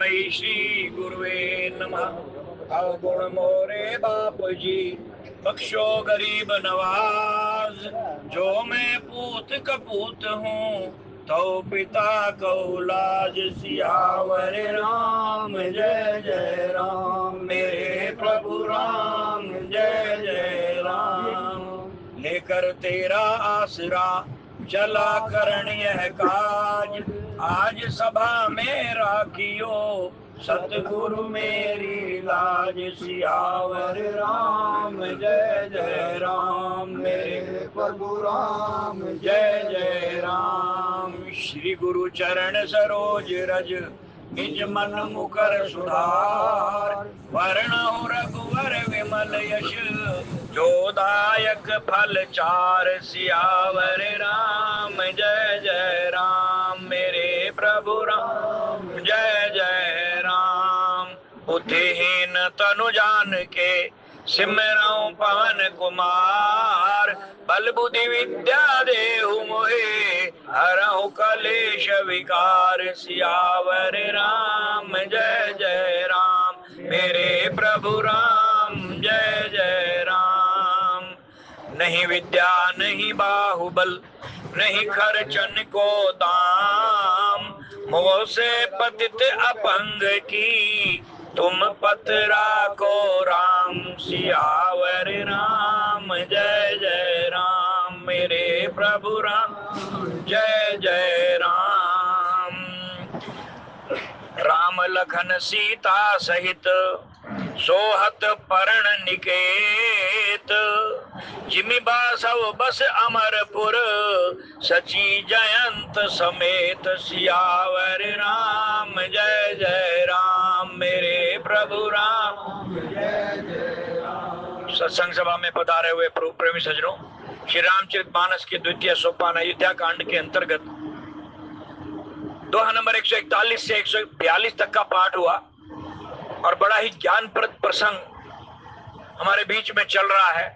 तस्मै श्री गुरुवे नमः। अवगुण मोरे बाप जी, बख्शो गरीब नवाज। जो मैं पूत कपूत हूँ, तो पिता को लाज। सियावर राम जय जय राम, मेरे प्रभु राम जय जय राम। लेकर तेरा आसरा चला करण यह काज, आज सभा में राखियो सतगुरु मेरी लाज। सियावर राम जय जय राम, मेरे प्रभु राम जय जय राम। श्री गुरु चरण सरोज रज, निज मन मुकर सुधार। वर्णो रघुवर विमल यश, जो दायक फल चार। सियावर राम जय जय राम, मेरे प्रभु राम जय जय राम। बुद्धिहीन तनु जान के, सिमरऊं पवन कुमार। बल बुद्धि विद्या देहु मोहे, हरहु कलेश विकार। सियावर राम जय जय राम, मेरे प्रभु राम जय जय राम। नहीं विद्या नहीं बाहुबल, नहीं खर्चन को दाम। मोह से पतित अपंग की, तुम पत राखो राम। सियावर राम जय जय राम, मेरे प्रभु राम जय जय राम। राम लखन सीता सहित, सोहत परण निकेत। जिमि बासव बस अमरपुर, सची जयंत समेत। सियावर राम जय जय राम, मेरे प्रभु राम जय जय राम। सत्संग सभा में पधारे हुए प्रभु प्रेमी सज्जनों, श्री रामचरितमानस के द्वितीय सोपान अयोध्या कांड के अंतर्गत दोहा नंबर 141 से 142 तक का पाठ हुआ और बड़ा ही ज्ञानप्रद प्रसंग हमारे बीच में चल रहा है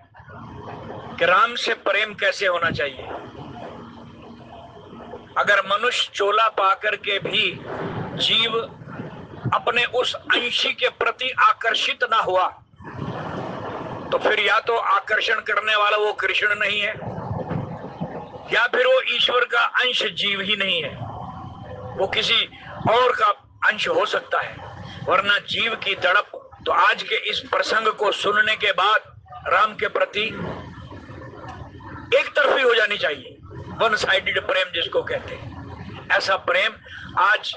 कि राम से प्रेम कैसे होना चाहिए। अगर मनुष्य चोला पाकर के भी जीव अपने उस अंशी के प्रति आकर्षित ना हुआ, तो फिर या तो आकर्षण करने वाला वो कृष्ण नहीं है, या फिर वो ईश्वर का अंश जीव ही नहीं है, वो किसी और का अंश हो सकता है। वरना जीव की तड़प तो आज के इस प्रसंग को सुनने के बाद राम के प्रति एक तरफी हो जानी चाहिए। वन साइडेड प्रेम जिसको कहते हैं, ऐसा प्रेम आज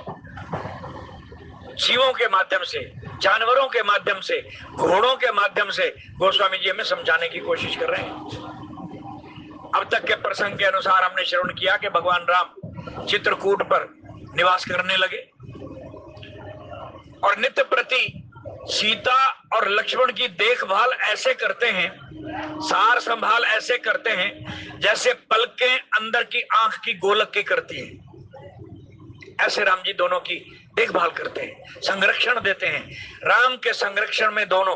जीवों के माध्यम से, जानवरों के माध्यम से, घोड़ों के माध्यम से गोस्वामी जी हमें समझाने की कोशिश कर रहे हैं। अब तक के प्रसंग के अनुसार हमने श्रवण किया कि भगवान राम चित्रकूट पर निवास करने लगे और नित्य प्रति सीता और लक्ष्मण की देखभाल ऐसे करते हैं, सार संभाल ऐसे करते हैं जैसे पलकें अंदर की आंख की गोलक की करती हैं। ऐसे राम जी दोनों की देखभाल करते हैं, संरक्षण देते हैं। राम के संरक्षण में दोनों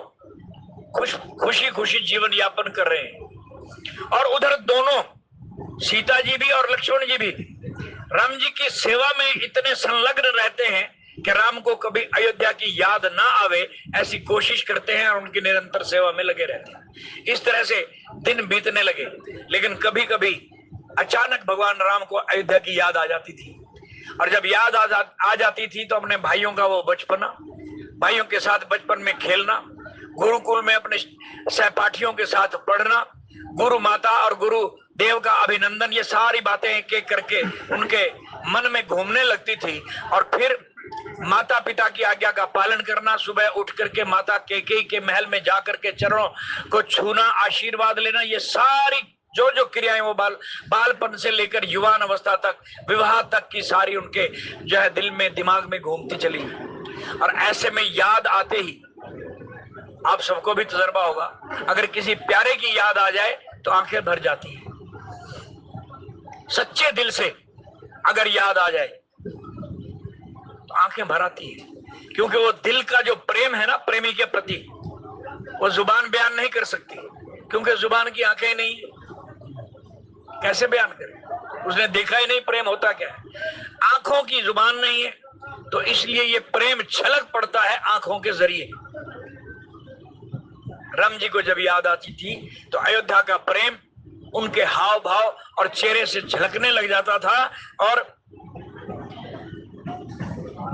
खुशी खुशी जीवन यापन कर रहे हैं। और उधर दोनों सीता जी भी और लक्ष्मण जी भी राम जी की सेवा में इतने संलग्न रहते हैं कि राम को कभी अयोध्या की याद ना आवे ऐसी कोशिश करते हैं और उनकी निरंतर सेवा में लगे रहते हैं। इस तरह से दिन बीतने लगे, लेकिन कभी कभी अचानक भगवान राम को अयोध्या की याद आ जाती थी। और जब याद आ जाती थी तो अपने भाइयों का वो बचपना, भाइयों के साथ बचपन में खेलना, गुरुकुल में अपने सहपाठियों के साथ पढ़ना, गुरु माता और गुरु देव का अभिनंदन, ये सारी बातें एक एक करके उनके मन में घूमने लगती थी। और फिर माता पिता की आज्ञा का पालन करना, सुबह उठ करके माता कैकेयी के महल में जाकर के चरणों को छूना, आशीर्वाद लेना, ये सारी जो जो क्रियाएं वो बालपन से लेकर युवान अवस्था तक, विवाह तक की सारी उनके जो है दिल में दिमाग में घूमती चली। और ऐसे में याद आते ही, आप सबको भी तजर्बा होगा, अगर किसी प्यारे की याद आ जाए तो आंखें भर जाती हैं। सच्चे दिल से अगर याद आ जाए तो आंखें भर आती है, क्योंकि वो दिल का जो प्रेम है ना प्रेमी के प्रति, वो जुबान बयान नहीं कर सकती, क्योंकि जुबान की आंखें नहीं, कैसे बयान करे? उसने देखा ही नहीं प्रेम होता क्या है। आंखों की जुबान नहीं है तो इसलिए ये प्रेम झलक पड़ता है आंखों के जरिए। राम जी को जब याद आती थी तो अयोध्या का प्रेम उनके हाव भाव और चेहरे से झलकने लग जाता था। और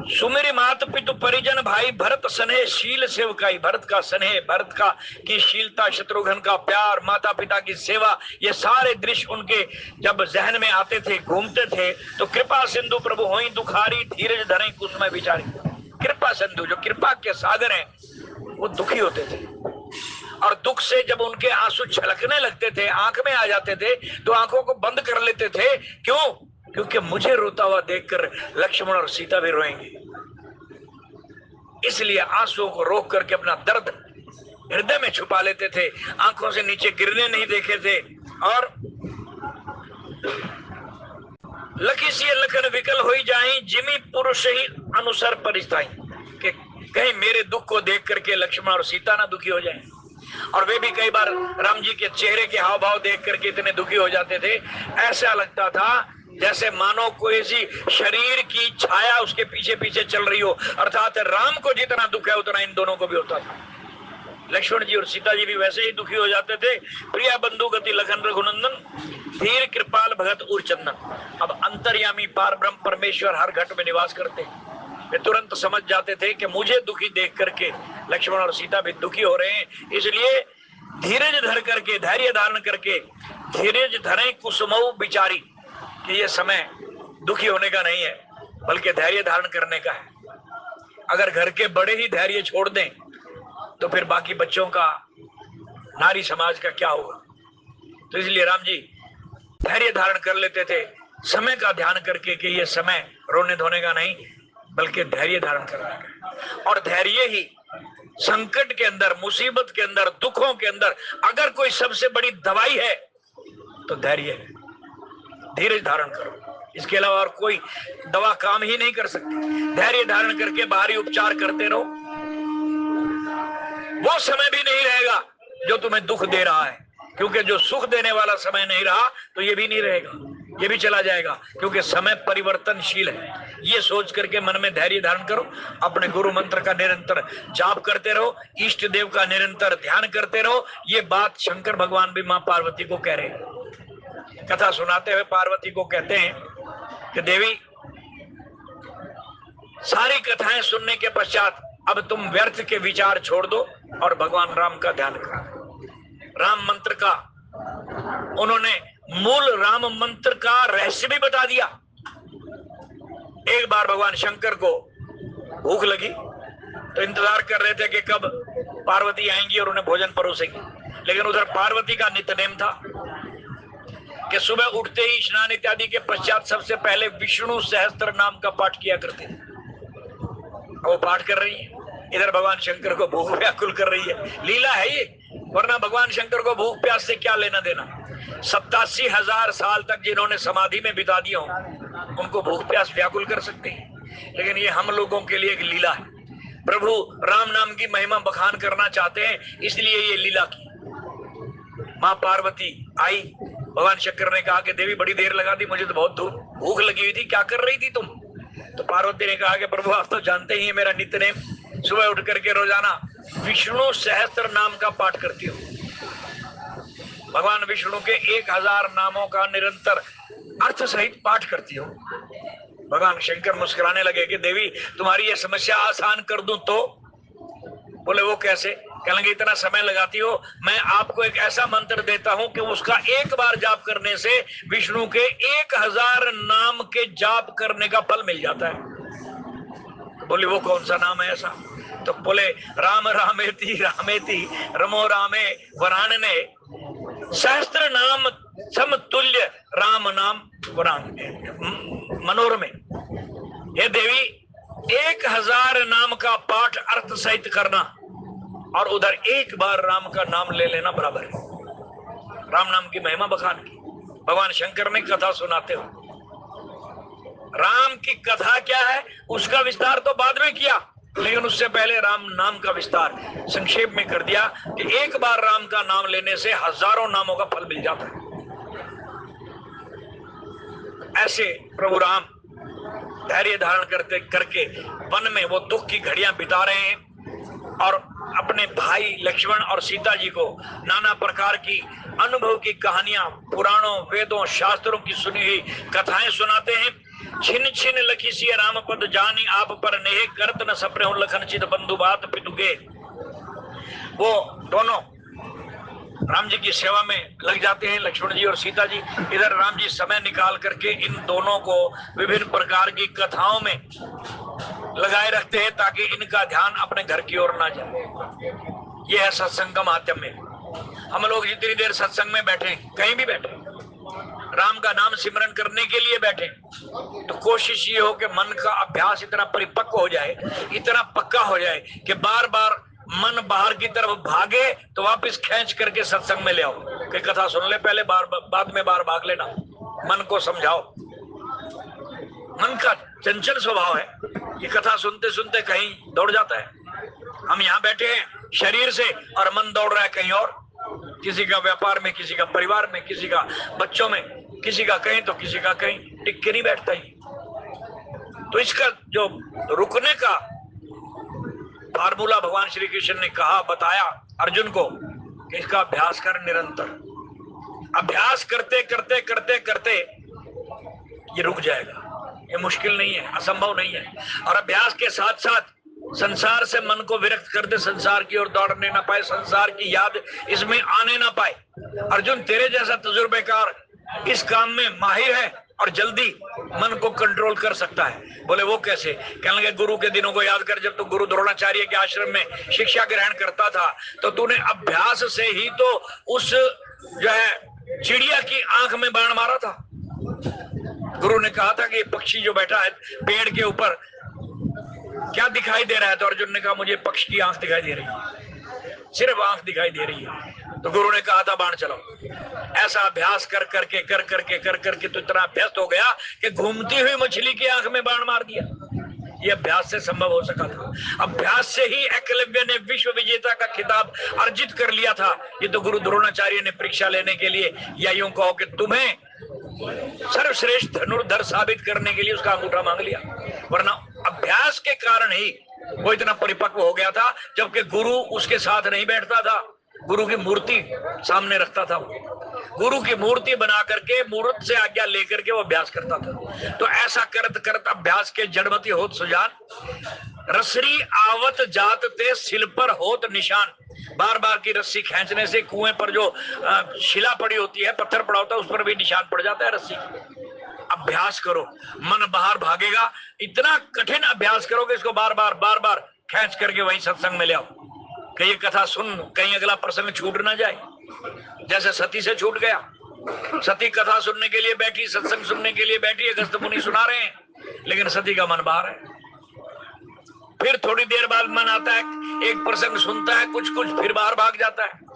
सुमेरी मात पितु परिजन भाई भरत स्नेह शील सेवकाई, भरत का स्नेह, भरत का की शीलता, शत्रुघ्न का प्यार, माता पिता की सेवा, ये सारे दृश्य उनके जब जहन में आते थे, घूमते थे, तो कृपा सिंधु प्रभु होई दुखारी, धीरज धरे कुसुम विचारी। कृपा सिंधु जो कृपा के सागर हैं वो दुखी होते थे, और दुख से जब उनके आंसू छलकने लगते थे, आंख में आ जाते थे, तो आंखों को बंद कर लेते थे। क्यों? क्योंकि मुझे रोता हुआ देखकर लक्ष्मण और सीता भी रोएंगे। इसलिए आंसुओं को रोक करके अपना दर्द हृदय में छुपा लेते थे, आंखों से नीचे गिरने नहीं देखे थे। और लखी सी लखन विकल हो जाए, जिमी पुरुष ही अनुसर परिस्ताई, कि कहीं मेरे दुख को देख करके लक्ष्मण और सीता ना दुखी हो जाएं। और वे भी कई बार राम जी के चेहरे के हाव भाव देख करके इतने दुखी हो जाते थे, ऐसा लगता था जैसे मानो कोई सी शरीर की छाया उसके पीछे पीछे चल रही हो। अर्थात राम को जितना दुख है उतना इन दोनों को भी होता था। लक्ष्मण जी और सीता जी भी वैसे ही दुखी हो जाते थे। प्रिया बंधु गति लखन रघुनंदन, धीर कृपाल भगत उर चंदन। अब अंतर्यामी पार ब्रह्म परमेश्वर हर घट में निवास करते, वे तुरंत समझ जाते थे कि मुझे दुखी देख करके लक्ष्मण और सीता भी दुखी हो रहे हैं। इसलिए धीरज धर करके, धैर्य धारण करके, धीरज धरे कुसुमऊ बिचारी, कि ये समय दुखी होने का नहीं है बल्कि धैर्य धारण करने का है। अगर घर के बड़े ही धैर्य छोड़ दें तो फिर बाकी बच्चों का, नारी समाज का क्या होगा। तो इसलिए राम जी धैर्य धारण कर लेते थे, समय का ध्यान करके कि ये समय रोने धोने का नहीं बल्कि धैर्य धारण करने का। और धैर्य ही संकट के अंदर, मुसीबत के अंदर, दुखों के अंदर अगर कोई सबसे बड़ी दवाई है तो धैर्य है। धीरज धारण करो, इसके अलावा और कोई दवा काम ही नहीं कर सकती। धैर्य धारण करके बाहरी उपचार करते रहो, वो समय भी नहीं रहेगा जो तुम्हें दुख दे रहा है, क्योंकि जो सुख देने वाला समय नहीं रहा तो ये भी नहीं रहेगा, ये भी चला जाएगा, क्योंकि समय परिवर्तनशील है। ये सोच करके मन में धैर्य धारण करो, अपने गुरु मंत्र का निरंतर जाप करते रहो, इष्ट देव का निरंतर ध्यान करते रहो। ये बात शंकर भगवान भी मां पार्वती को कह रहे हैं। कथा सुनाते हुए पार्वती को कहते हैं कि देवी, सारी कथाएं सुनने के पश्चात अब तुम व्यर्थ के विचार छोड़ दो और भगवान राम का ध्यान करो। राम मंत्र का उन्होंने मूल राम मंत्र का रहस्य भी बता दिया। एक बार भगवान शंकर को भूख लगी तो इंतजार कर रहे थे कि कब पार्वती आएंगी और उन्हें भोजन परोसेंगी, लेकिन उधर पार्वती का नित्यनेम था कि सुबह उठते ही स्नान इत्यादि के पश्चात सबसे पहले विष्णु सहस्त्र नाम का पाठ किया करते थे। वो पाठ कर रही है, इधर भगवान शंकर को भूख व्याकुल कर रही है। लीला है ये, वरना भगवान शंकर को भूख प्यास से क्या लेना देना। 87,000 साल तक जिन्होंने समाधि में बिता दिया हो उनको भूख प्यास व्याकुल कर सकते हैं, लेकिन ये हम लोगों के लिए एक लीला है। प्रभु राम नाम की महिमा बखान करना चाहते हैं, इसलिए ये लीला की। मां पार्वती आई, भगवान शंकर ने कहा कि देवी बड़ी देर लगा दी, मुझे तो बहुत भूख लगी हुई थी, क्या कर रही थी तुम? तो पार्वती ने कहा कि प्रभु आप तो जानते ही हैं मेरा नित्यनेम, सुबह उठ करके रोजाना विष्णु सहस्त्र नाम का पाठ करती हूँ। भगवान विष्णु के 1000 नामों का निरंतर अर्थ सहित पाठ करती हूँ। भगवान शंकर मुस्कुराने लगे कि देवी तुम्हारी ये समस्या आसान कर दूं तो? बोले वो कैसे? कहेंगे इतना समय लगाती हो, मैं आपको एक ऐसा मंत्र देता हूं कि उसका एक बार जाप करने से विष्णु के 1000 नाम के जाप करने का फल मिल जाता है। बोले वो कौन सा नाम है ऐसा? तो बोले राम रामेति रामेति रमो रामे वरानने सहस्त्र नाम समतुल्य राम नाम वरान मनोरमे। हे देवी 1000 नाम का पाठ अर्थ सहित करना और उधर एक बार राम का नाम ले लेना बराबर है। राम नाम की महिमा बखान की भगवान शंकर ने कथा सुनाते हो। राम की कथा क्या है उसका विस्तार तो बाद में किया, लेकिन उससे पहले राम नाम का विस्तार संक्षेप में कर दिया कि एक बार राम का नाम लेने से हजारों नामों का फल मिल जाता है। ऐसे प्रभु राम धैर्य धारण करते करके वन में वो दुख की घड़ियां बिता रहे हैं और अपने भाई लक्ष्मण और सीता जी को नाना प्रकार की अनुभव की कहानियां, पुराणों, वेदों, शास्त्रों की सुनी हुई कथाएं सुनाते हैं। छिन छिन लखी सिय राम पद जानी, आप पर नेह करत न सपरे लखन चित बंधु बात पितुगे। वो दोनों राम जी की सेवा में लग जाते हैं, लक्ष्मण जी और सीता जी। इधर राम जी समय निकाल करके इन दोनों को विभिन्न प्रकार की कथाओं में लगाए रखते हैं ताकि इनका ध्यान अपने घर की ओर ना जाए। यह है सत्संग का माध्यम। हम लोग जितनी देर सत्संग में बैठे, कहीं भी बैठे, राम का नाम सिमरन करने के लिए बैठे, तो कोशिश ये हो कि मन का अभ्यास इतना परिपक्व हो जाए, इतना पक्का हो जाए कि बार बार मन बाहर की तरफ भागे तो वापस खींच करके सत्संग में ले आओ कि कथा सुन ले पहले, बाद में बार भाग लेना। मन को समझाओ। मन का चंचल स्वभाव है, ये कथा सुनते सुनते कहीं दौड़ जाता है। हम यहाँ बैठे हैं शरीर से और मन दौड़ रहा है कहीं और, किसी का व्यापार में, किसी का परिवार में, किसी का बच्चों में, किसी का कहीं तो किसी का कहीं, टिक के नहीं बैठता ही। तो इसका जो रुकने का फार्मूला भगवान श्री कृष्ण ने कहा, बताया अर्जुन को कि इसका अभ्यास कर निरंतर। अभ्यास करते करते करते करते ये रुक जाएगा। ये मुश्किल नहीं है, असंभव नहीं है। और अभ्यास के साथ साथ संसार से मन को विरक्त कर दे, संसार की ओर दौड़ने ना पाए, संसार की याद इसमें आने ना पाए। अर्जुन तेरे जैसा तजुर्बेकार इस काम में माहिर है और जल्दी मन को कंट्रोल कर सकता है। बोले वो कैसे? कहने लगे गुरु के दिनों को याद कर, जब तू गुरु द्रोणाचार्य के आश्रम में शिक्षा ग्रहण करता था तो तूने अभ्यास से ही तो उस जो है चिड़िया की आंख में बाण मारा था। गुरु ने कहा था कि पक्षी जो बैठा है पेड़ के ऊपर क्या दिखाई दे रहा है, तो अर्जुन ने कहा मुझे पक्षी की आंख दिखाई दे रही है, सिर्फ आंख दिखाई दे रही है। तो गुरु ने कहा था बाण चलाओ। ऐसा अभ्यास कर करके तो इतना अभ्यस्त हो गया कि घूमती हुई मछली की आंख में बाण मार दिया। ये अभ्यास से संभव हो सका था। अभ्यास से ही एकलव्य ने विश्व विजेता का खिताब अर्जित कर लिया था। ये तो गुरु द्रोणाचार्य ने परीक्षा लेने के लिए, या यूं कहो कि तुम्हें सर्वश्रेष्ठ धनुर्धर साबित करने के लिए उसका अंगूठा मांग लिया। वरना अभ्यास के कारण ही वो इतना परिपक्व हो गया था, जबकि गुरु उसके साथ नहीं बैठता था, गुरु की मूर्ति सामने रखता था। गुरु की मूर्ति बना करके मूर्त से आज्ञा लेकर के वो अभ्यास करता था। तो ऐसा करत करत अभ्यास के जड़मती होत सुजान, रसरी आवत जात ते सिल पर होत निशान। बार बार की रस्सी खींचने से कुएं पर जो शिला पड़ी होती है, पत्थर पड़ा होता है, उस पर भी निशान पड़ जाता है रस्सी। अभ्यास करो, मन बाहर भागेगा। इतना कठिन अभ्यास करो कि इसको बार बार खींच करके वहीं सत्संग में ले आओ। कहीं कथा सुन, कहीं अगला प्रसंग छूट ना जाए। जैसे सती से छूट गया, सती कथा सुनने के लिए बैठी, सत्संग सुनने के लिए बैठी, अगस्त मुनि सुना रहे हैं, लेकिन सती का मन बाहर है। फिर थोड़ी देर बाद मन आता है, एक प्रसंग सुनता है, कुछ फिर बाहर भाग जाता है।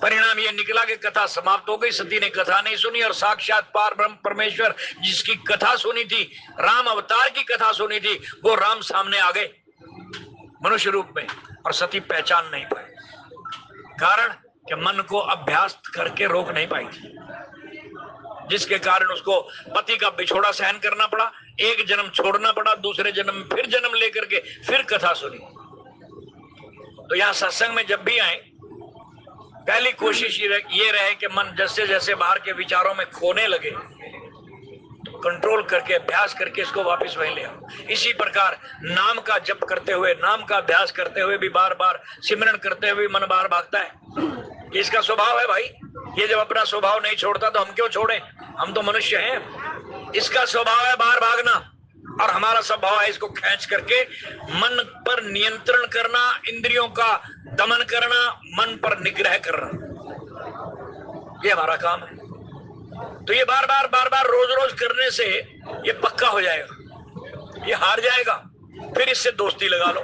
परिणाम यह निकला कि कथा समाप्त हो गई, सती ने कथा नहीं सुनी और साक्षात पार ब्रह्म परमेश्वर जिसकी कथा सुनी थी, राम अवतार की कथा सुनी थी, वो राम सामने आ गए मनुष्य रूप में, और सती पहचान नहीं पाई। कारण कि मन को अभ्यास करके रोक नहीं पाई थी, जिसके कारण उसको पति का बिछोड़ा सहन करना पड़ा, एक जन्म छोड़ना पड़ा, दूसरे जन्म में फिर जन्म लेकर के फिर कथा सुनी। तो यहां सत्संग में जब भी आए, पहली कोशिश ये रहे कि मन जैसे जैसे बाहर के विचारों में खोने लगे तो कंट्रोल करके, अभ्यास करके इसको वापस वहीं ले आओ। इसी प्रकार नाम का जप करते हुए, नाम का अभ्यास करते हुए भी बार बार सिमरन करते हुए मन बाहर भागता है। इसका स्वभाव है भाई। ये जब अपना स्वभाव नहीं छोड़ता तो हम क्यों छोड़ें? हम तो मनुष्य हैं। इसका स्वभाव है बाहर भागना, और हमारा स्वभाव है इसको खींच करके मन पर नियंत्रण करना, इंद्रियों का दमन करना, मन पर निग्रह करना। ये हमारा काम है। तो ये बार बार रोज रोज करने से ये पक्का हो जाएगा, ये हार जाएगा, फिर इससे दोस्ती लगा लो।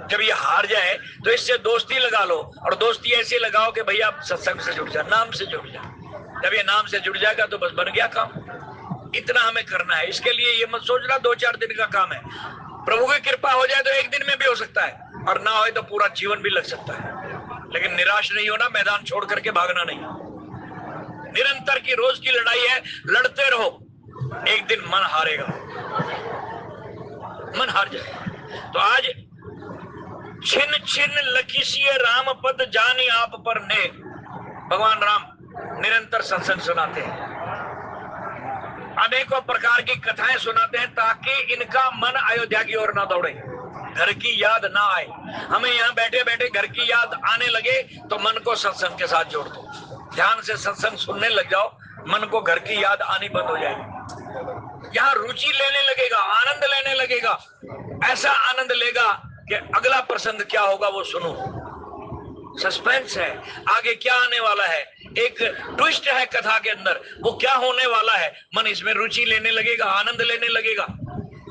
जब ये हार जाए तो इससे दोस्ती लगा लो, और दोस्ती ऐसी लगाओ कि भैया सत्संग से जुड़ जा, नाम से जुड़ जा। जब ये नाम से जुड़ जाएगा तो बस बन गया काम। इतना हमें करना है। इसके लिए ये मत सोचना 2-4 दिन का काम है। प्रभु की कृपा हो जाए तो एक दिन में भी हो सकता है, और ना हो तो पूरा जीवन भी लग सकता है। लेकिन निराश नहीं होना, मैदान छोड़ करके भागना नहीं। निरंतर की रोज की लड़ाई है, लड़ते रहो। एक दिन मन हारेगा, मन हार जाएगा। तो आज छिन छिन लखीसिए राम पद जानी आप पर ने, भगवान राम निरंतर सत्संग सुनाते हैं, अनेकों प्रकार की कथाएं सुनाते हैं ताकि इनका मन अयोध्या की ओर ना दौड़े, घर की याद ना आए। हमें यहाँ बैठे बैठे घर की याद आने लगे तो मन को सत्संग के साथ जोड़ दो, ध्यान से सत्संग सुनने लग जाओ, मन को घर की याद आनी बंद हो जाएगी। यहाँ रुचि लेने लगेगा, आनंद लेने लगेगा, ऐसा आनंद लेगा कि अगला प्रसंग क्या होगा वो सुनो, सस्पेंस है, आगे क्या आने वाला है, एक ट्विस्ट है कथा के अंदर, वो क्या होने वाला है, मन इसमें रुचि लेने लगेगा, आनंद लेने लगेगा।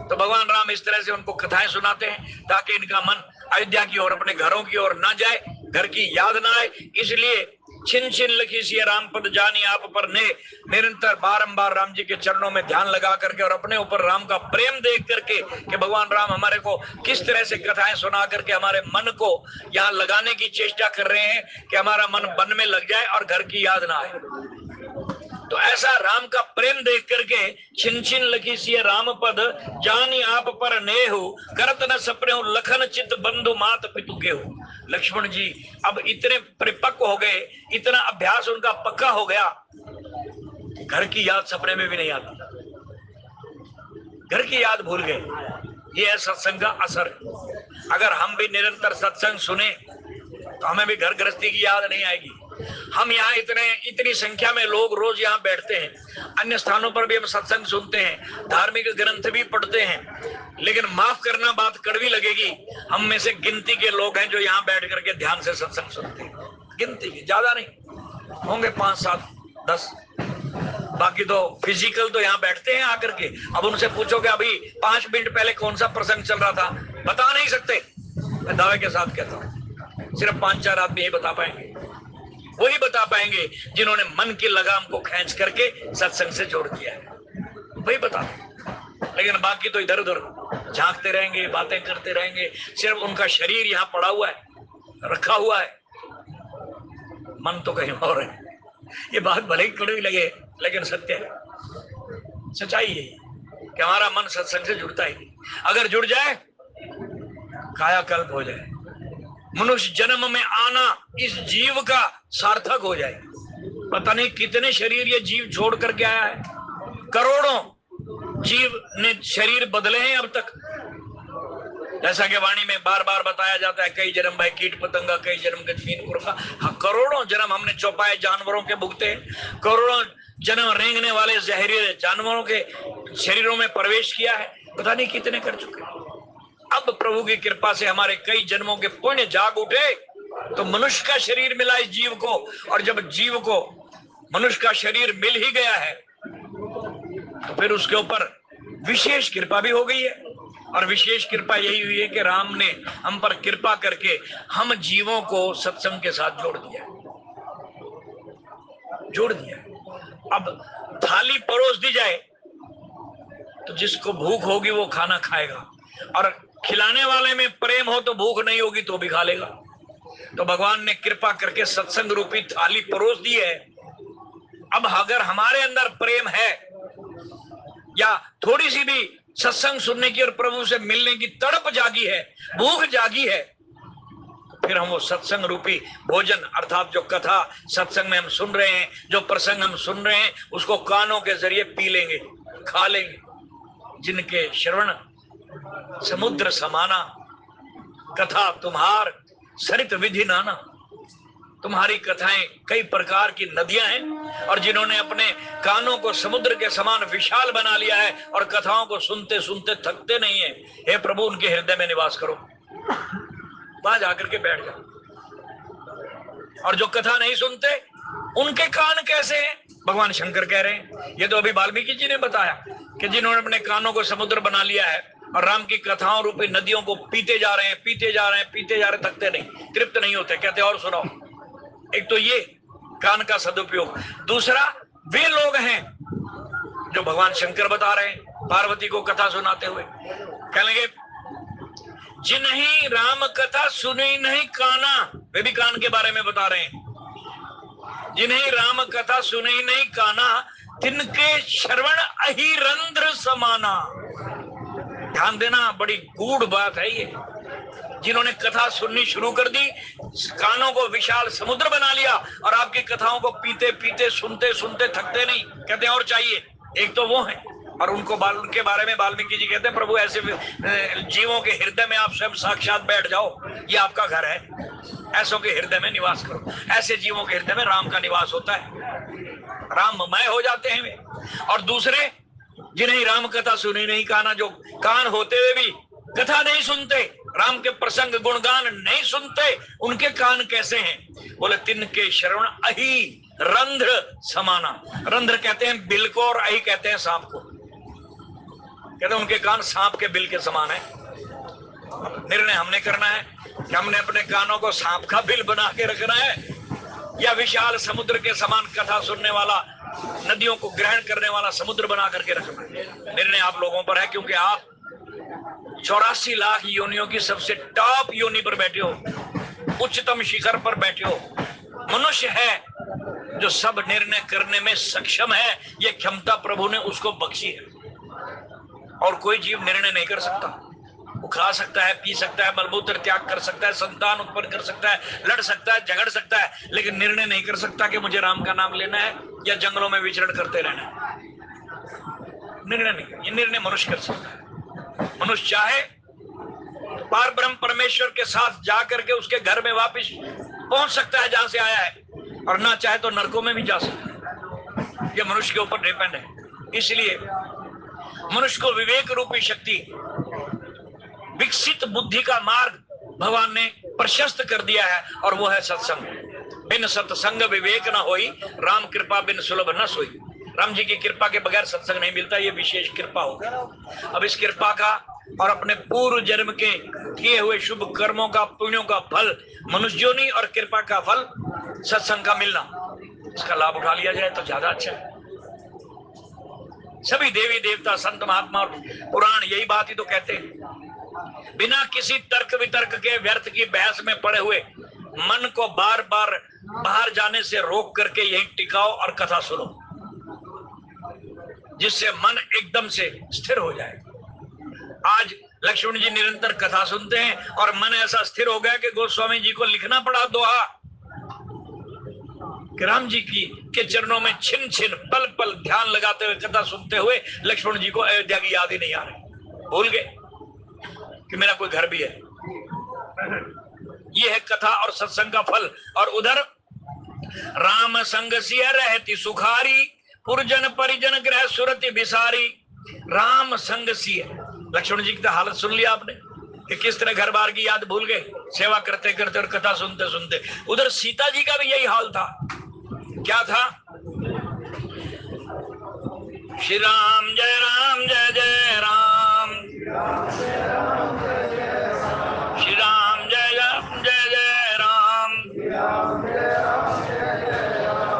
तो भगवान राम इस तरह से उनको कथाएं सुनाते हैं ताकि इनका मन अयोध्या की ओर, अपने घरों की ओर ना जाए, घर की याद ना आए। इसलिए छिन छिन लखीसिए राम पद जानी आप पर ने, निरंतर बारंबार राम जी के चरणों में ध्यान लगा करके और अपने ऊपर राम का प्रेम देख करके कि भगवान राम हमारे को किस तरह से कथाएं सुना करके हमारे मन को यहाँ लगाने की चेष्टा कर रहे हैं कि हमारा मन वन में लग जाए और घर की याद ना आए। तो ऐसा राम का प्रेम देख करके छिन छिन लखीसिए राम पद जानी आप पर नेहु, करत न सपने लखन चित बंधु मात पितु गेहु। लक्ष्मण जी अब इतने परिपक्व हो गए, इतना अभ्यास उनका पक्का हो गया, घर की याद सपने में भी नहीं आती, घर की याद भूल गए। ये है सत्संग का असर। अगर हम भी निरंतर सत्संग सुने तो हमें भी घर गृहस्थी की याद नहीं आएगी। हम यहाँ इतनी संख्या में लोग रोज यहाँ बैठते हैं, अन्य स्थानों पर भी हम सत्संग सुनते हैं, धार्मिक ग्रंथ भी पढ़ते हैं, लेकिन माफ करना बात कड़वी लगेगी, हम में से गिनती के लोग हैं जो यहाँ बैठ करके ध्यान से सत्संग सुनते हैं, गिनती के, ज्यादा नहीं होंगे, 5, 7, 10। बाकी तो फिजिकल तो यहाँ बैठते हैं आकर के। अब उनसे पूछोगे अभी 5 मिनट पहले कौन सा प्रसंग चल रहा था, बता नहीं सकते। मैं दावे के साथ कहता हूँ सिर्फ 5-4 आदमी ही बता पाएंगे, वही बता पाएंगे जिन्होंने मन की लगाम को खींच करके सत्संग से जोड़ दिया है, वही बता। लेकिन बाकी तो इधर उधर झांकते रहेंगे, बातें करते रहेंगे, सिर्फ उनका शरीर यहाँ पड़ा हुआ है, रखा हुआ है, मन तो कहीं और है। ये बात भले ही कड़वी लगे लेकिन सत्य है, सच्चाई है कि हमारा मन सत्संग से जुड़ता ही नहीं। अगर जुड़ जाए कायाकल्प हो जाए, मनुष्य जन्म में आना इस जीव का सार्थक हो जाए। पता नहीं कितने शरीर ये जीव छोड़ करके आया है, करोड़ों जीव ने शरीर बदले हैं अब तक। जैसा कि वाणी में बार बार बताया जाता है, कई जन्म भाई कीट पतंगा, कई जन्म गजमीन कुरंगा। हाँ, करोड़ों जन्म हमने चौपाए जानवरों के भुगते हैं, करोड़ों जन्म रेंगने वाले जहरीले जानवरों के शरीरों में प्रवेश किया है, पता नहीं कितने कर चुके हैं। अब प्रभु की कृपा से हमारे कई जन्मों के पुण्य जाग उठे तो मनुष्य का शरीर मिला इस जीव को, और जब जीव को मनुष्य का शरीर मिल ही गया है तो फिर उसके ऊपर विशेष कृपा भी हो गई है। और विशेष कृपा यही हुई है कि राम ने हम पर कृपा करके हम जीवों को सत्संग के साथ जोड़ दिया। अब थाली परोस दी जाए तो जिसको भूख होगी वो खाना खाएगा, और खिलाने वाले में प्रेम हो तो भूख नहीं होगी तो भी खा लेगा। तो भगवान ने कृपा करके सत्संग रूपी थाली परोस दी है। अब अगर हमारे अंदर प्रेम है या थोड़ी सी भी सत्संग सुनने की और प्रभु से मिलने की तड़प जागी है, भूख जागी है, फिर हम वो सत्संग रूपी भोजन अर्थात जो कथा सत्संग में हम सुन रहे हैं, जो प्रसंग हम सुन रहे हैं, उसको कानों के जरिए पी लेंगे, खा लेंगे। जिनके श्रवण समुद्र समाना, कथा तुम्हार सरित विधि नाना। तुम्हारी कथाएं कई प्रकार की नदियां हैं, और जिन्होंने अपने कानों को समुद्र के समान विशाल बना लिया है और कथाओं को सुनते सुनते थकते नहीं है, हे प्रभु उनके हृदय में निवास करो, वहां जाकर के बैठ जाओ। और जो कथा नहीं सुनते उनके कान कैसे हैं? भगवान शंकर कह रहे हैं, ये तो अभी वाल्मीकि जी ने बताया कि जिन्होंने अपने कानों को समुद्र बना लिया है और राम की कथाओं रूपी नदियों को पीते जा रहे हैं, पीते जा रहे हैं, पीते जा रहे, थकते नहीं, तृप्त नहीं होते, कहते और सुनाओ। एक तो ये कान का सदुपयोग, दूसरा वे लोग हैं जो भगवान शंकर बता रहे हैं पार्वती को कथा सुनाते हुए, कहेंगे जिन्हीं राम कथा सुनी नहीं काना, वे भी कान के बारे में बता रहे हैं, जिन्हें राम कथा सुनी नहीं काना, तिनके श्रवण अहि रंध्र समाना। ध्यान देना, बड़ी गूढ़ बात है ये। जिन्होंने कथा सुननी शुरू कर दी, कानों को विशाल समुद्र बना लिया, और आपकी कथाओं को पीते पीते सुनते सुनते थकते नहीं, कहते हैं और चाहिए। एक तो वो है, और उनके बारे में वाल्मीकि जी कहते हैं, प्रभु ऐसे जीवों के हृदय में आप स्वयं साक्षात बैठ जाओ, ये आपका घर है, ऐसों के हृदय में निवास करो। ऐसे जीवों के हृदय में राम का निवास होता है, राममय हो जाते हैं वे। और दूसरे जिन्हें राम कथा सुनी नहीं, काना जो कान होते हुए भी कथा नहीं सुनते, राम के प्रसंग गुणगान नहीं सुनते, उनके कान कैसे हैं? बोले तिनके श्रवण अहि रंध्र समाना। रंध्र कहते हैं बिल को, और अहि कहते हैं सांप को। कहते हैं उनके कान सांप के बिल के समान है। निर्णय हमने करना है कि हमने अपने कानों को सांप का बिल बना के रखना है, या विशाल समुद्र के समान कथा सुनने वाला, नदियों को ग्रहण करने वाला समुद्र बना करके रखना है। निर्णय आप लोगों पर है, क्योंकि आप 84 लाख योनियों की सबसे टॉप योनि पर बैठे हो, उच्चतम शिखर पर बैठे हो। मनुष्य है जो सब निर्णय करने में सक्षम है, ये क्षमता प्रभु ने उसको बख्शी है, और कोई जीव निर्णय नहीं कर सकता। वो खा सकता है, पी सकता है, मलमूत्र त्याग कर सकता है, संतान उत्पन्न कर सकता है, लड़ सकता है, झगड़ सकता है, लेकिन निर्णय नहीं कर सकता कि मुझे राम का नाम लेना है या जंगलों में विचरण करते रहना है। निर्णय नहीं, ये निर्णय मनुष्य कर सकता है। मनुष्य चाहे तो पार ब्रह्म परमेश्वर के साथ जाकर के उसके घर में वापस पहुंच सकता है जहां से आया है, और ना चाहे तो नरकों में भी जा सकता है। ये मनुष्य के ऊपर डिपेंड है। इसलिए मनुष्य को विवेक रूपी शक्ति, विकसित बुद्धि का मार्ग भगवान ने प्रशस्त कर दिया है, और वो है सत्संग। बिन सत्संग विवेक न होई, राम कृपा बिन सुलभ न सोई। राम जी की कृपा के बगैर सत्संग नहीं मिलता, ये विशेष कृपा होगा। अब इस कृपा का और अपने पूर्व जन्म के किए हुए शुभ कर्मों का, पुण्यों का फल मनुष्य योनि, और कृपा का फल सत्संग का मिलना, इसका लाभ उठा लिया जाए तो ज्यादा अच्छा है। सभी देवी देवता, संत महात्मा और पुराण यही बात ही तो कहते हैं। बिना किसी तर्क वितर्क के व्यर्थ की बहस में पड़े हुए मन को बार बार बाहर जाने से रोक करके यही टिकाओ और कथा सुनो, जिससे मन एकदम से स्थिर हो जाए। आज लक्ष्मण जी निरंतर कथा सुनते हैं, और मन ऐसा स्थिर हो गया कि गोस्वामी जी को लिखना पड़ा दोहा कि राम जी के चरणों में छिन छिन पल पल ध्यान लगाते हुए कथा सुनते हुए लक्ष्मण जी को अयोध्या की याद ही नहीं आ रही, भूल गए कि मेरा कोई घर भी है। यह है कथा और सत्संग का फल। और उधर राम संग सिय रहती सुखारी, पुरजन परिजन गृह सुरति बिसारी। राम संग सिय, लक्ष्मण जी की तो हालत सुन लिया आपने कि किस तरह घर बार की याद भूल गए सेवा करते करते और कथा सुनते सुनते। उधर सीता जी का भी यही हाल था। क्या था? श्री राम जय जय राम, श्री राम जय जय राम।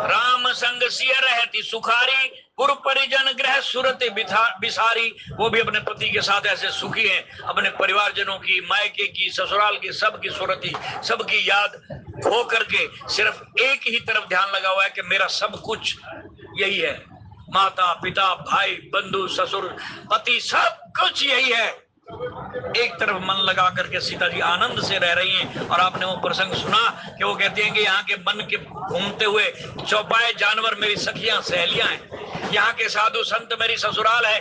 राम संग सिय रहती सुखारी, पुर परिजन गृह सुरति बिसारी। वो भी अपने पति के साथ ऐसे सुखी हैं, अपने परिवारजनों की, मायके की, ससुराल की, सबकी सुरति, सबकी याद खो करके सिर्फ एक ही तरफ ध्यान लगा हुआ है कि मेरा सब कुछ यही है, माता पिता भाई बंधु ससुर पति सब कुछ यही है। एक तरफ मन लगा करके सीता जी आनंद से रह रही हैं। और आपने वो प्रसंग सुना कि वो कहती हैं कि यहाँ के मन के घूमते हुए चौपाए जानवर मेरी सखियां सहेलियां हैं, यहाँ के साधु संत मेरी ससुराल है,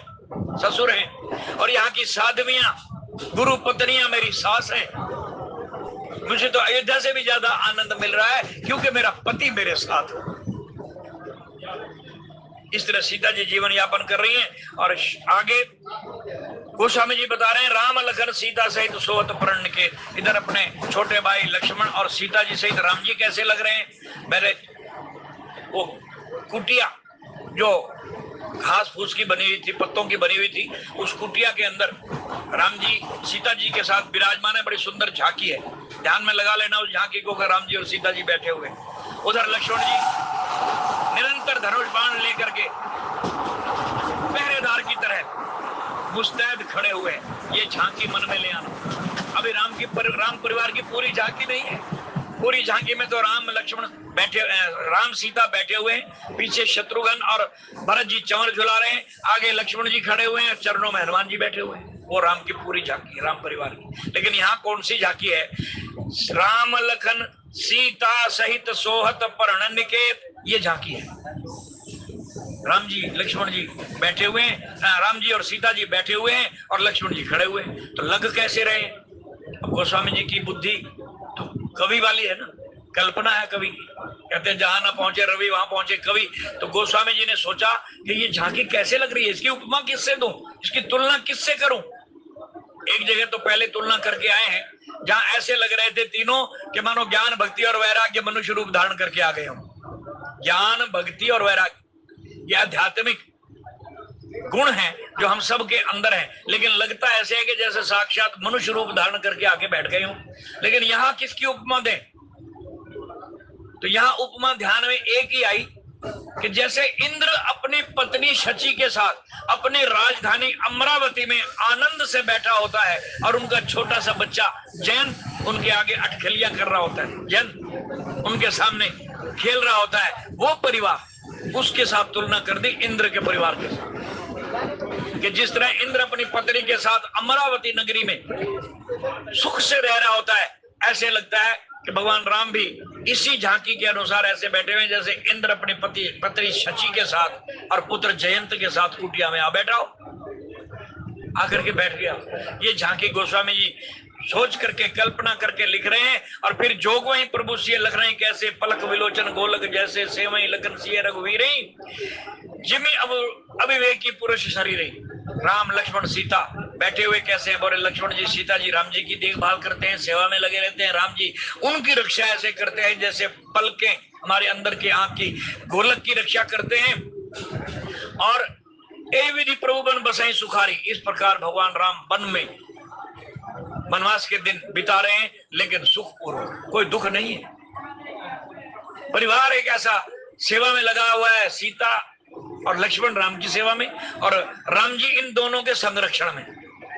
ससुर हैं, और यहाँ की साध्वियां गुरु पत्नियां मेरी सास हैं। मुझे तो अयोध्या से भी ज्यादा आनंद मिल रहा है क्योंकि मेरा पति मेरे साथ है। इस तरह सीता जी जीवन यापन कर रही हैं। और आगे गोस्वामी जी बता रहे हैं, राम लखन सीता सहित सोवत प्रण के। इधर अपने छोटे भाई लक्ष्मण और सीता जी सहित राम जी कैसे लग रहे हैं। मेरे वो कुटिया जो घास फूस की बनी हुई थी, पत्तों की बनी हुई थी, उस कुटिया के अंदर राम जी सीता जी के साथ विराजमान है। बड़ी सुंदर झांकी है, ध्यान में लगा लेना उस झांकी को, राम जी और सीता जी बैठे हुए। उधर लक्ष्मण जी निरंतर धनुष बाण लेकर के पहरेदार की तरह मुस्तैद खड़े हुए। ये झांकी मन में ले आना। अभी राम परिवार की पूरी झांकी नहीं है। पूरी झांकी में तो राम लक्ष्मण बैठे, राम सीता बैठे हुए हैं, पीछे शत्रुघ्न और भरत जी चंवर झुला रहे हैं, आगे लक्ष्मण जी खड़े हुए हैं, चरणों में हनुमान जी बैठे हुए हैं। वो राम की पूरी झांकी है, राम परिवार की। लेकिन यहाँ कौन सी झांकी है? राम लखन सीता सहित सोहत परण निकेत, ये झांकी है। राम जी लक्ष्मण जी बैठे हुए हैं, राम जी और सीता जी बैठे हुए हैं और लक्ष्मण जी खड़े हुए हैं। तो लग कैसे रहे? अब गोस्वामी जी की बुद्धि तो कवि वाली है ना, कल्पना है कवि की। कहते हैं जहां ना पहुंचे रवि वहां पहुंचे कवि। तो गोस्वामी जी ने सोचा कि ये झांकी कैसे लग रही है, इसकी उपमा किससे दूं, इसकी तुलना किससे करूं। एक जगह तो पहले तुलना करके आए हैं जहां ऐसे लग रहे थे तीनों कि मानो ज्ञान भक्ति और वैराग्य मनुष्य रूप धारण करके आ गए हो। ज्ञान भक्ति और वैराग्य ये आध्यात्मिक गुण है जो हम सब के अंदर है, लेकिन लगता ऐसे है कि जैसे साक्षात मनुष्य रूप धारण करके आके बैठ गए हो। लेकिन यहाँ किसकी उपमा दें? तो यहाँ उपमा ध्यान में एक ही आई कि जैसे इंद्र अपनी पत्नी शची के साथ अपनी राजधानी अमरावती में आनंद से बैठा होता है और उनका छोटा सा बच्चा जयंत उनके आगे अटखलियां कर रहा होता है, जयंत उनके सामने खेल रहा होता है, वो परिवार, उसके साथ तुलना कर दी इंद्र के परिवार के साथ। कि जिस तरह इंद्र अपनी पत्नी के साथ अमरावती नगरी में सुख से रह रहा होता है, ऐसे लगता है कि भगवान राम भी इसी झांकी के अनुसार ऐसे बैठे हुए जैसे इंद्र अपनी पत्नी शची के साथ और पुत्र जयंत के साथ कुटिया में आ बैठा हो, आकर के बैठ गया। ये झांकी गोस्वामी जी सोच करके कल्पना करके लिख रहे हैं और फिर जोग वही प्रभु सिय लख रहे हैं, कैसे पलक विलोचन गोलक जैसे से वही लगन सिय रघुवीर जिमी अब अविवेकी पुरुष शरीर। राम लक्ष्मण सीता बैठे हुए कैसे हैं? बोले लक्ष्मण जी सीता जी राम जी की देखभाल करते हैं, सेवा में लगे रहते हैं। राम जी उनकी रक्षा ऐसे करते हैं जैसे पलकें हमारे अंदर की आंख की गोलक की रक्षा करते हैं। और ए विधि प्रभु बन बसाई सुखारी, इस प्रकार भगवान राम वन में वनवास के दिन बिता रहे हैं, लेकिन सुखपूर्वक, कोई दुख नहीं है। परिवार एक ऐसा सेवा में लगा हुआ है, सीता और लक्ष्मण राम की सेवा में और राम जी इन दोनों के संरक्षण में,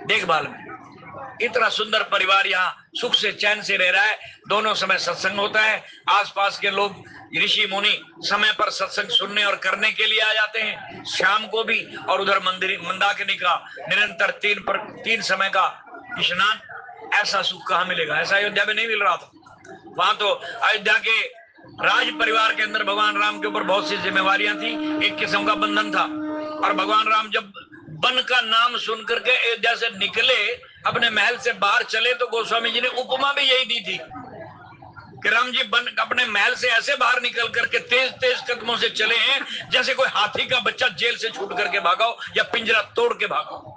देखभाल में। इतना सुंदर परिवार यहाँ सुख से चैन से रह रहा है। दोनों समय सत्संग होता है, आसपास के लोग ऋषि मुनि समय पर सत्संग सुनने और करने के लिए आ जाते हैं, शाम को भी। और उधर मंदाकिनी का निरंतर तीन समय का स्नान। ऐसा सुख कहाँ मिलेगा? ऐसा अयोध्या में नहीं मिल रहा था। वहां तो अयोध्या के राज परिवार के अंदर भगवान राम के ऊपर बहुत सी जिम्मेवारियां थी, एक किस्म का बंधन था। और भगवान राम जब वन का नाम सुन करके अयोध्या से निकले, अपने महल से बाहर चले, तो गोस्वामी जी ने उपमा भी यही दी थी कि राम जी अपने महल से ऐसे बाहर निकल करके तेज तेज कदमों से चले हैं जैसे कोई हाथी का बच्चा जेल से छूट करके भागा हो या पिंजरा तोड़ के भागा हो।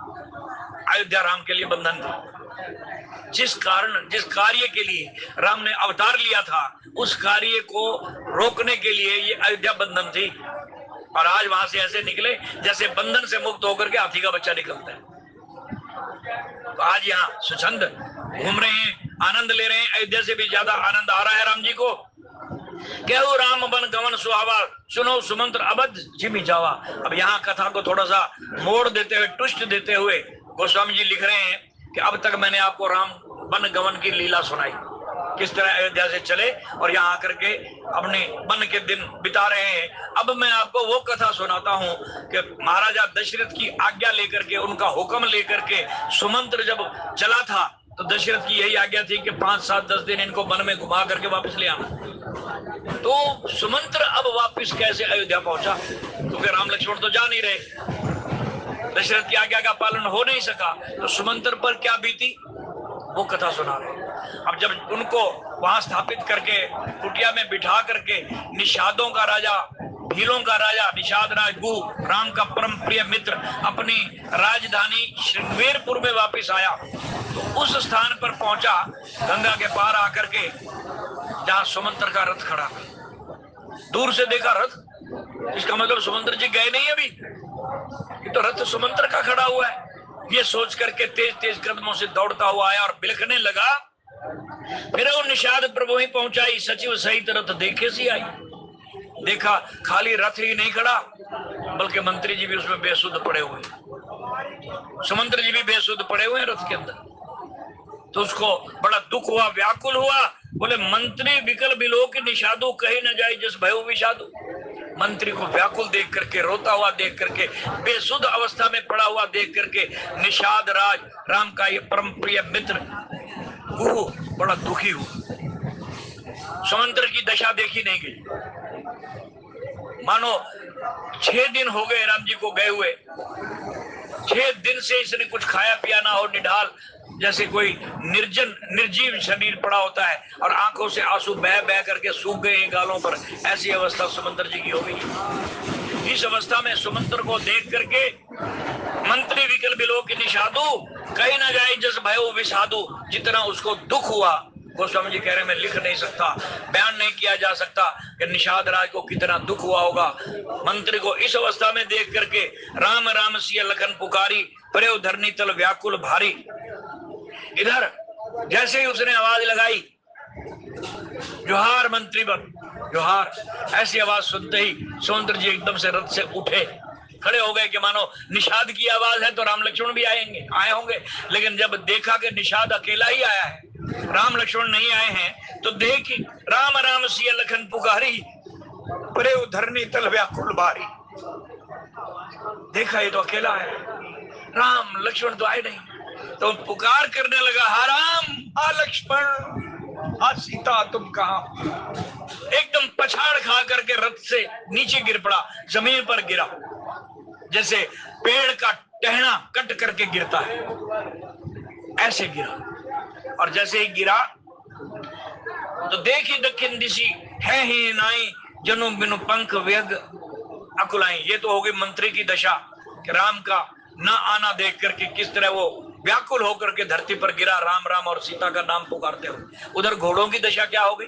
अयोध्या राम के लिए बंधन था। जिस कार्य के लिए राम ने अवतार लिया था, उस कार्य को रोकने के लिए ये अयोध्या बंधन थी। और आज वहां से ऐसे निकले जैसे बंधन से मुक्त होकर के हाथी का बच्चा निकलता है। तो आज यहाँ स्वच्छंद घूम रहे हैं, आनंद ले रहे हैं। अयोध्या से भी ज्यादा आनंद आ रहा है राम जी को। कहू राम बन गमन सुहावा, सुनो सुमंत्र अबध जिमि जावा। अब यहाँ कथा को थोड़ा सा मोड़ देते हुए, ट्विस्ट देते हुए गोस्वामी जी लिख रहे हैं कि अब तक मैंने आपको राम वन गमन की लीला सुनाई, किस तरह अयोध्या से चले और यहाँ आकर के अपने वन के दिन बिता रहे हैं। अब मैं आपको वो कथा सुनाता हूँ कि महाराजा दशरथ की आज्ञा लेकर के, उनका हुक्म लेकर के सुमंत्र जब चला था, तो दशरथ की यही आज्ञा थी कि 5, 7, 10 दिन इनको वन में घुमा करके वापस ले आना। तो सुमंत्र अब वापस कैसे अयोध्या पहुंचा? क्योंकि राम लक्ष्मण तो जा नहीं रहे, दशरथ की आज्ञा का पालन हो नहीं सका, तो सुमंत्र पर क्या बीती वो कथा सुना रहे। अब जब उनको वहां स्थापित करके कुटिया में बिठा करके निषादों का राजा, भीलों का राजा निषाद राज गु, राम का परम प्रिय मित्र, अपनी राजधानी श्रृंगवेरपुर में वापस आया, तो उस स्थान पर पहुंचा गंगा के पार आकर के, जहां सुमंत्र का रथ खड़ा। दूर से देखा रथ, इसका मतलब सुमंत्र जी गए नहीं अभी, ये तो रथ सुमंत्र का खड़ा हुआ है। ये सोच करके तेज तेज कदमों से दौड़ता हुआ आया और बिलखने लगा। फिर वो निषाद प्रभु ही पहुंचाई, सचिव सहित रथ देखे सी आई। देखा खाली रथ ही नहीं खड़ा, बल्कि मंत्री जी भी उसमें बेसुध पड़े हुए, सुमंत्र जी भी बेसुध पड़े हुए हैं रथ के अंदर। तो उसको बड़ा दुख हुआ, व्याकुल हुआ, बोले मंत्री विकल बिलोक निषादु, कहीं न जाए जिस भयो विषादु। मंत्री को व्याकुल देख करके, रोता हुआ देख करके, बेसुध अवस्था में पड़ा हुआ देख करके निषाद राज, राम का ये परम प्रिय मित्र वो बड़ा दुखी हुआ। सुमंत्र की दशा देखी नहीं गई। मानो 6 दिन हो गए राम जी को गए हुए, 6 दिन से इसने कुछ खाया पिया ना हो, निढाल जैसे कोई निर्जीव शरीर पड़ा होता है और आंखों से आंसू बह बह करके सूख गए हैं गालों पर। ऐसी अवस्था सुमंत्र जी की हो गई। इस अवस्था में सुमंत्र को देख करके मंत्री विकल बिलोक निषादु, कहीं ना जाए जस भयो विषादु। जितना उसको दुख हुआ गोस्वामी जी कह रहे मैं लिख नहीं सकता, बयान नहीं किया जा सकता कि निषाद राज को कितना दुख हुआ होगा। मंत्री को इस अवस्था में देख करके राम राम सिया लखन पुकारी, प्रयो धरनी तल व्याकुल भारी। इधर जैसे ही उसने आवाज लगाई, जोहार मंत्री वर जोहार, ऐसी आवाज सुनते ही सुमंत्र जी एकदम से रथ से उठे, खड़े हो गए कि मानो निषाद की आवाज है तो राम लक्ष्मण भी आए होंगे। लेकिन जब देखा कि निषाद अकेला ही आया है, राम लक्ष्मण नहीं आए हैं, तो देख राम राम सिया लखन पुकारी, प्रयो धरनी तल व्याकुल भारी। देखा ये तो अकेला है, राम लक्ष्मण तो आए नहीं, तो पुकार करने लगा, हा राम, हा लक्ष्मण, हा सीता, तुम कहां। एकदम पछाड़ खा करके रथ से नीचे गिर पड़ा, जमीन पर गिरा जैसे पेड़ का टहना कट करके गिरता है, ऐसे गिरा। और जैसे ही गिरा तो देखी दक्षिण दिशी है ही नाई, जनु बिनु पंख व्यग अकुलाई। ये तो हो गई मंत्री की दशा कि राम का न आना देख करके किस तरह वो व्याकुल होकर के धरती पर गिरा, राम राम और सीता का नाम पुकारते हुए। उधर घोड़ों की दशा क्या हो गई?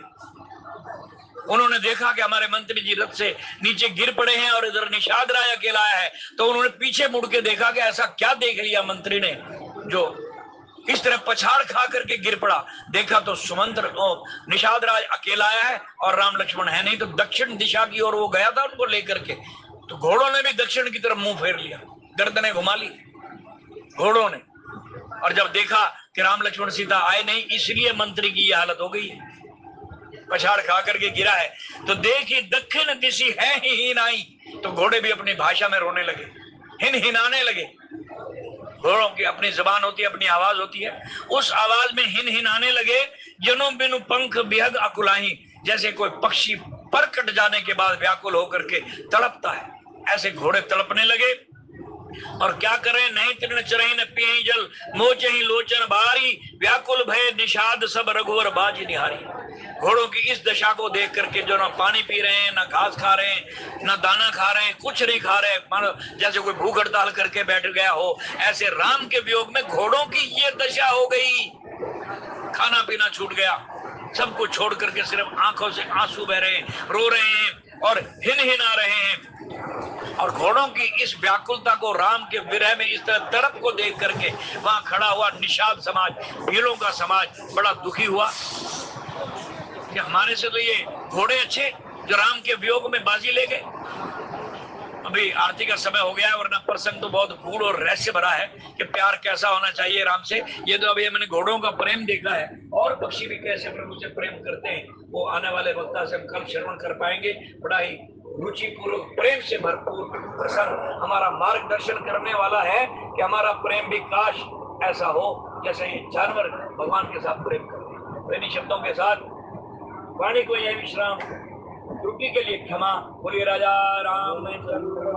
उन्होंने देखा कि हमारे मंत्री जी रथ से नीचे गिर पड़े हैं और इधर निषाद राय अकेला है, तो उन्होंने पीछे मुड़ के देखा कि ऐसा क्या देख लिया मंत्री ने जो इस तरह पछाड़ खा करके गिर पड़ा। देखा तो सुमंत्र निषाद राज अकेला आया है और राम लक्ष्मण है नहीं, तो दक्षिण दिशा की ओर वो गया था उनको लेकर के, तो घोड़ों ने भी दक्षिण की तरफ मुंह फेर लिया, गर्दनें घुमा ली घोड़ों ने। और जब देखा कि राम लक्ष्मण सीता आए नहीं, इसलिए मंत्री की यह हालत हो गई है, पछाड़ खा करके गिरा है। तो देखी दक्षिण दिशी है ही नाई, तो घोड़े भी अपनी भाषा में रोने लगे, हिनहिनाने लगे। घोड़ों की अपनी जबान होती है, अपनी आवाज होती है, उस आवाज में हिनहिनाने लगे। जनो बिनु पंख बिहग अकुलाही, जैसे कोई पक्षी पर कट जाने के बाद व्याकुल होकर के तड़पता है, ऐसे घोड़े तड़पने लगे। और क्या करें, नहीं तृण चरही न पियहि जल, मोचहि लोचन बारी, व्याकुल भय निषाद सब रघुवर बाजी निहारी। घोड़ों की इस दशा को देख करके जो ना पानी पी रहे हैं, ना घास खा रहे हैं, ना दाना खा रहे हैं, कुछ नहीं खा रहे, मानो जैसे कोई भूख हड़ताल करके बैठ गया हो, ऐसे राम के वियोग में घोड़ों की ये दशा हो गई। खाना पीना छूट गया, सब कुछ छोड़ करके सिर्फ आंखों से आंसू बह रहे हैं, रो रहे हैं और हिनहिना रहे हैं। और घोड़ों की इस व्याकुलता को, राम के विरह में इस तरह तड़प को देख करके वहां खड़ा हुआ निषाद समाज, भीलों का समाज बड़ा दुखी हुआ कि हमारे से तो ये घोड़े अच्छे जो राम के वियोग में बाजी ले गए। अभी आरती का समय हो गया है, वरना प्रसंग तो बहुत गूढ़ और रहस्य भरा है कि प्यार कैसा होना चाहिए राम से। ये तो अभी मैंने घोड़ों का प्रेम देखा है, और पक्षी भी कैसे प्रभु से प्रेम करते हैं वो आने वाले वक्ता से हम कल श्रवण कर पाएंगे। बड़ा ही रुचिपूर्वक, प्रेम से भरपूर प्रसंग हमारा मार्गदर्शन करने वाला है कि हमारा प्रेम भी काश ऐसा हो जैसे ये जानवर भगवान के साथ प्रेम करते हैं। इन्हीं शब्दों के साथ वाणी को यह विश्राम, त्रुटि के लिए क्षमा। बोलिए राजा रामचंद्र।